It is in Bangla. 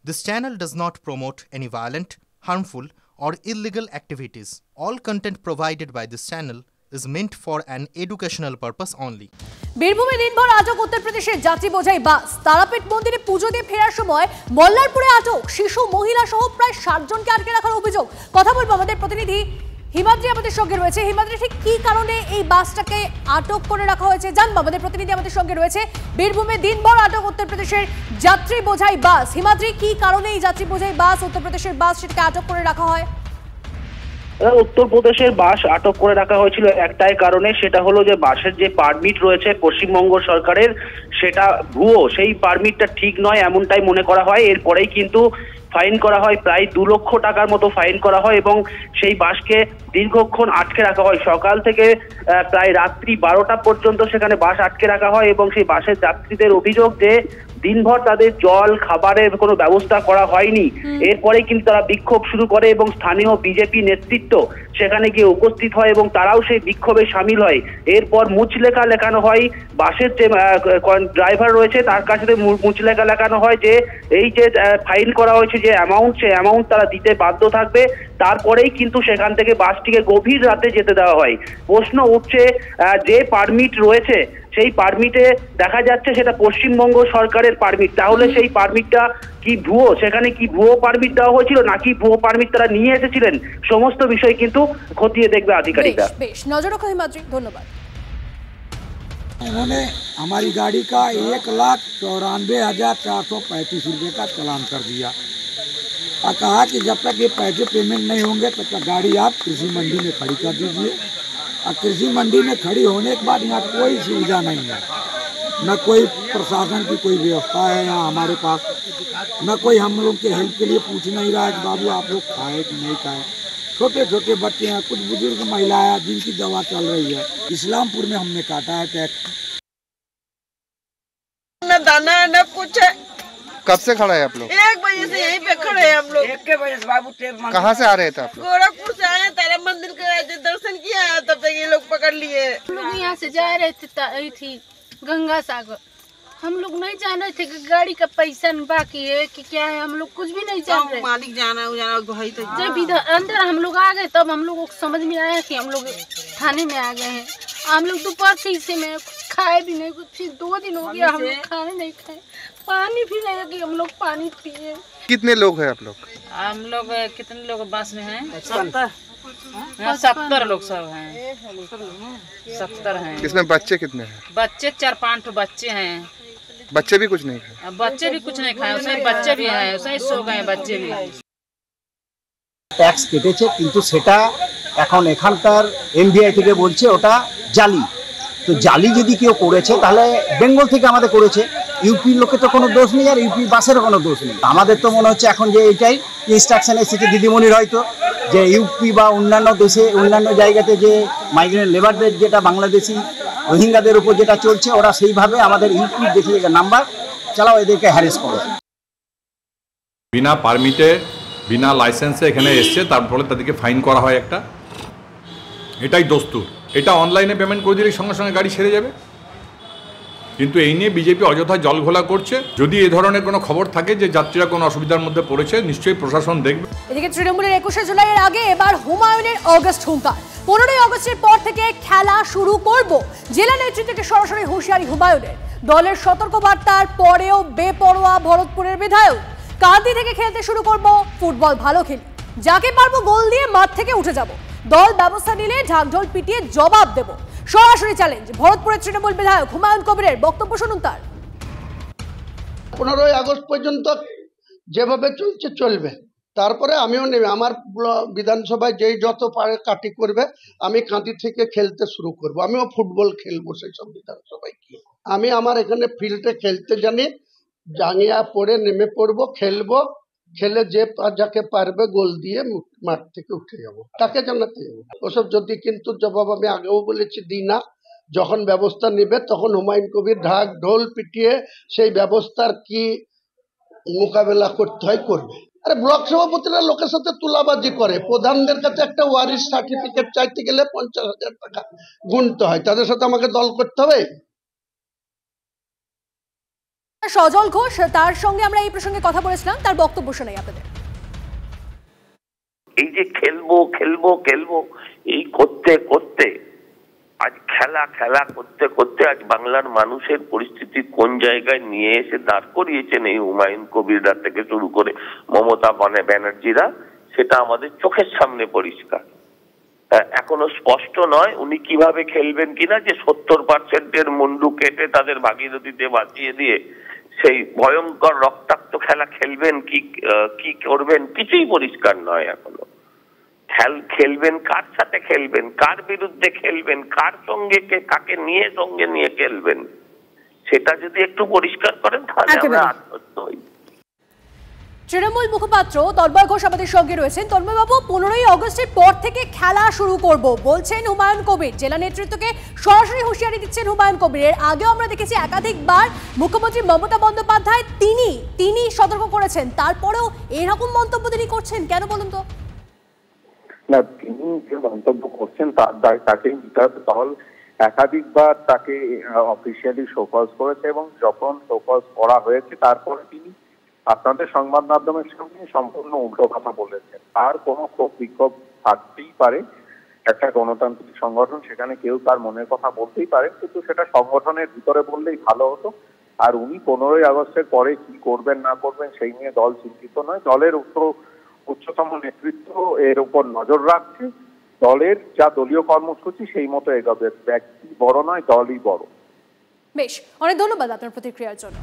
This channel does not promote any violent, harmful, or illegal activities. All content provided by this channel is meant for an educational purpose only. বীরভূমে দিনভর আটক উত্তরপ্রদেশের যাত্রী বোঝাই বাস। তারাপীঠ মন্দিরে পুজো দিয়ে ফেরার সময় মল্লারপুরে আটক শিশু, মহিলা সহ প্রায় 60 জনকে আটকে রাখার অভিযোগ। কথা বলবো আমাদের প্রতিনিধি হিমাদ্রি আমাদের সঙ্গে রয়েছে। হিমাদ্রি, ঠিক কি কারণে এই বাসটাকে আটক করে রাখা হয়েছে জানবো। আমাদের প্রতিনিধি আমাদের সঙ্গে রয়েছে। বীরভূমে দিনভর আটক উত্তরপ্রদেশের যাত্রী বোঝাই বাস। হিমাদ্রি, কি কারণে এই যাত্রী বোঝাই বাস, উত্তরপ্রদেশের বাস, সেটাকে আটক করে রাখা হয়? উত্তরপ্রদেশের বাস আটক করে রাখা হয়েছিল একটাই কারণে, সেটা হলো যে বাসের যে পারমিট রয়েছে পশ্চিমবঙ্গ সরকারের, সেটা ভুয়ো, সেই পারমিটটা ঠিক নয় এমনটাই মনে করা হয়। এরপরেই কিন্তু ফাইন করা হয়, প্রায় 2 লক্ষ টাকার মতো ফাইন করা হয় এবং সেই বাসকে দীর্ঘক্ষণ আটকে রাখা হয়। সকাল থেকে প্রায় রাত্রি 12টা পর্যন্ত সেখানে বাস আটকে রাখা হয় এবং সেই বাসের যাত্রীদের অভিযোগ যে দিনভর তাদের জল খাবারের কোনো ব্যবস্থা করা হয়নি। এরপরে কিন্তু তারা বিক্ষোভ শুরু করে এবং স্থানীয় বিজেপি নেতৃত্ব সেখানে গিয়ে উপস্থিত হয় এবং তারাও সেই বিক্ষোভে সামিল হয়। এরপর মুচলেখা লেখানো হয়, বাসের যে ড্রাইভার রয়েছে তার কাছে মুচলেখা লেখানো হয় যে এই যে ফাইন করা হয়েছে যে অ্যামাউন্ট, সে অ্যামাউন্ট তারা দিতে বাধ্য থাকবে। তারপরেই কিন্তু সেখান থেকে বাসটিকে গভীর রাতে যেতে দেওয়া হয়। প্রশ্ন উঠছে, যে পারমিট রয়েছে সেই পারমিটে দেখা যাচ্ছে সেটা পশ্চিমবঙ্গ সরকারের পারমিট, তাহলে সেই পারমিটটা কি ভুয়ো? সেখানে কি ভুয়ো পারমিট দেওয়া হয়েছিল নাকি ভুয়ো পারমিট তারা নিয়ে এসেছিলেন? সমস্ত বিষয় কিন্তু খতিয়ে দেখবে আধিকারিকরা। বেশ, নজর রাখো হিমাদ্রি, ধন্যবাদ। उन्होंने हमारी गाड़ी का 1,94,435 रुपये का चालान कर दिया और कहा कि जब तक ये पैसे पेमेंट नहीं होंगे तब तक गाड़ी आप कृषि मंडी में खड़ी कर दीजिए। और कृषि मंडी में खड़ी होने के बाद यहाँ कोई सुविधा नहीं है, न कोई प्रशासन की कोई व्यवस्था है यहाँ हमारे पास, न कोई हम लोग के हेल्प के लिए पूछ नहीं रहा है कि बाबू आप लोग खाए कि नहीं खाए। छोटे छोटे बच्चे हैं, कुछ बुजुर्ग महिलाएं हैं जिनकी दवा चल रही है। इस्लामपुर में हमने काटा है टैक्स, न दाना न कुछ है। कब से खड़ा है आप लोग? 1 बजे से यहीं पे खड़े हैं हम लोग। 1 बजे से बाबू कहाँ से आ रहे थे आप लोग? गोरखपुर से आए, तारा मंदिर के दर्शन किया, तब तक ये लोग पकड़ लिए। हम लोग यहाँ से जा रहे थे थी गंगा सागर। हम लोग नहीं जान रहे थे कि गाड़ी का पैसा बाकी है कि क्या है, हम लोग कुछ भी नहीं जान रहे। मालिक जाना भाई तो जब इधर अंदर हम लोग आ गए तब हम लोगों को समझ में आया कि हम लोग थाने में आ गए हैं। हम लोग दोपहर से इसे में कुछ खाए भी नहीं, कुछ 2 दिन हो गया हम लोग खाने नहीं खाए, पानी भी नहीं कि हम लोग पानी पिए। कितने लोग हैं आप लोग? हम लोग कितने लोग बस में हैं? 70 लोग सब हैं। 70 हैं। इसमें बच्चे कितने हैं? बच्चे 4-5 बच्चे हैं। बच्चे भी कुछ नहीं खाए? बच्चे भी कुछ नहीं खाए, उसमें बच्चे भी हैं, उसमें सो गए बच्चे भी। ট্যাক্স কেটেছে কিন্তু সেটা এখন এখানকার এমভিআই থেকে বলছে ওটা জালি। তো জালি যদি কেউ করেছে তাহলে বেঙ্গল থেকে আমাদের করেছে, ইউপির লোকে তো কোনো দোষ নেই আর ইউপি বাসেরও কোনো দোষ নেই। আমাদের তো মনে হচ্ছে এখন যে এইটাই ইনস্ট্রাকশন এসেছে দিদিমণির হয়তো, যে ইউপি বা অন্যান্য দেশে অন্যান্য জায়গাতে যে মাইগ্রেন্ট লেবারদের যেটা বাংলাদেশি রোহিঙ্গাদের উপর যেটা চলছে ওরা সেইভাবে আমাদের ইউপির দেখে নাম্বার চালাও, এদেরকে হ্যারেস করো। বিনা পারমিটে বিনা লাইসেন্সে এখানে এসছে, তার ফলে তাদেরকে ফাইন করা হয় একটা, এটাই দস্তুর। এটা অনলাইনে পেমেন্ট করে দিলে সঙ্গে সঙ্গে গাড়ি ছেড়ে যাবে, কিন্তু এই নিয়ে বিজেপি অযথা জলঘোলা করছে। যদি এই ধরনের কোনো খবর থাকে যে যাত্রীরা কোনো অসুবিধার মধ্যে পড়েছে, নিশ্চয়ই প্রশাসন দেখবে। এদিকে তৃণমূলের 21শে জুলাইয়ের আগে এবার হুমায়ুনের অগস্ট হুঙ্কার। 15ই অগস্টের পর থেকে খেলা শুরু করব, জেলা নেতৃত্বকে সরাসরি হুঁশিয়ারি হুমায়ুনের। দলের সতর্কবার্তার পরেও বেপরোয়া ভরতপুরের বিধায়ক। কাঁদি থেকে খেলতে শুরু করব, ফুটবল ভালো খেলি, যাকে পারবো গোল দিয়ে মাঠ থেকে উঠে যাব, দল ব্যবস্থা নিলে ঢাকঢোল পিটিয়ে জবাব দেব, সরাসরি চ্যালেঞ্জ ভরতপুরের তৃণমূল বিধায়ক হুমায়ুন কবিরের বক্তব্য। শুনুন তার। 15ই আগস্ট পর্যন্ত যেভাবে চলছে চলবে, তারপরে আমিও নেবে আমার বিধানসভায় যেই যত পারে কাটি করবে, আমি কাঁদি থেকে খেলতে শুরু করব। আমিও ফুটবল খেলবো সেই সব বিধানসভায় গিয়ে। আমি আমার এখানে ফিল্ডে খেলতে জানি, জাঙ্গিয়া পড়ে নেমে পড়বো, খেলবো, খেলে যে যাকে পারবে গোল দিয়ে মাঠ থেকে উঠে যাব, তাকে জানাতে যাবো। ওসব যদি কিন্তু জবাব আমি আগেও বলেছি দিই না। যখন ব্যবস্থা নেবে তখন হুমায়ুন কবির ঢাক ঢোল পিটিয়ে সেই ব্যবস্থার কি মোকাবেলা করতে হয় করবে। আরে ব্লক সভাপতিরা লোকের সাথে তুলাবাজি করে, প্রধানদের কাছে একটা ওয়ারিশ সার্টিফিকেট চাইতে গেলে 50,000 টাকা গুনতে হয়, তাদের সাথে আমাকে দল করতে হবে? সজল ঘোষ, তার সঙ্গে আমরা এই প্রসঙ্গে কথা বলেছিলাম, তার বক্তব্য শোনাই আপনাদের। এই যে খেলবো খেলবো খেলবো এই করতে করতে আজ খেলা খেলা করতে করতে আজ বাংলার মানুষের পরিস্থিতি কোন জায়গায় নিয়ে এসে দাঁড় করিয়েছেন এই হুমায়ুন কবিররা থেকে শুরু করে মমতা ব্যানার্জিরা, সেটা আমাদের চোখের সামনে পরিষ্কার। এখনো স্পষ্ট নয় উনি কিভাবে খেলবেন কিনা, যে 70% মুন্ডু কেটে তাদের ভাগীরথীতে বাঁচিয়ে দিয়ে সেই ভয়ঙ্কর রক্তাক্ত খেলা খেলবেন কি করবেন কিছুই পরিষ্কার নয় এখনো। খেলবেন কার সাথে খেলবেন, কার বিরুদ্ধে খেলবেন, কার সঙ্গে কাকে নিয়ে সঙ্গে নিয়ে খেলবেন, সেটা যদি একটু পরিষ্কার করেন তাহলে আমরা আশ্বস্ত হই। তৃণমূল মুখপাত্র তন্ময় ঘোষ আমাদের সঙ্গে রয়েছেন। তন্ময় বাবু, 15ই আগস্টের পর থেকে খেলা শুরু করব বলছেন হুমায়ুন কবির, জেলা নেতৃত্বকে সরাসরি হুঁশিয়ারি দিচ্ছেন হুমায়ুন কবির। এর আগেও আমরা দেখেছি একাধিকবার মুখ্যমন্ত্রী মমতা বন্দ্যোপাধ্যায় তিনি সতর্ক করেছেন, তারপরেও এরকম মন্তব্য তিনি করছেন কেন বলুন তো? না, তিনি যে মন্তব্য করছেন তার দায় তাকেই নিতে হবে। দল একাধিকবার তাকে অফিসিয়ালি শোকজ করেছে এবং যখন শোকজ করা হয়েছে তারপরে তিনি আপনাদের সংবাদ মাধ্যমের সঙ্গে সম্পূর্ণ উল্টো কথা বলেছেন। আর কোনো ক্ষোভ বিক্ষোভ থাকতেই পারে, একটা গণতান্ত্রিক সংগঠন, সেখানে কেউ তার মনের কথা বলতেই পারে, কিন্তু সেটা সংগঠনের ভিতরে বললেই ভালো হতো। আর উনি 15ই আগস্টের পরে কি করবেন না করবেন সেই নিয়ে দল চিন্তিত নয়। দলের উচ্চতম নেতৃত্ব এর উপর নজর রাখছে। দলের যা দলীয় কর্মসূচি সেই মতো এগোবে। ব্যক্তি বড় নয়, দলই বড়। বেশ, অনেক ধন্যবাদ আপনার প্রতিক্রিয়ার জন্য।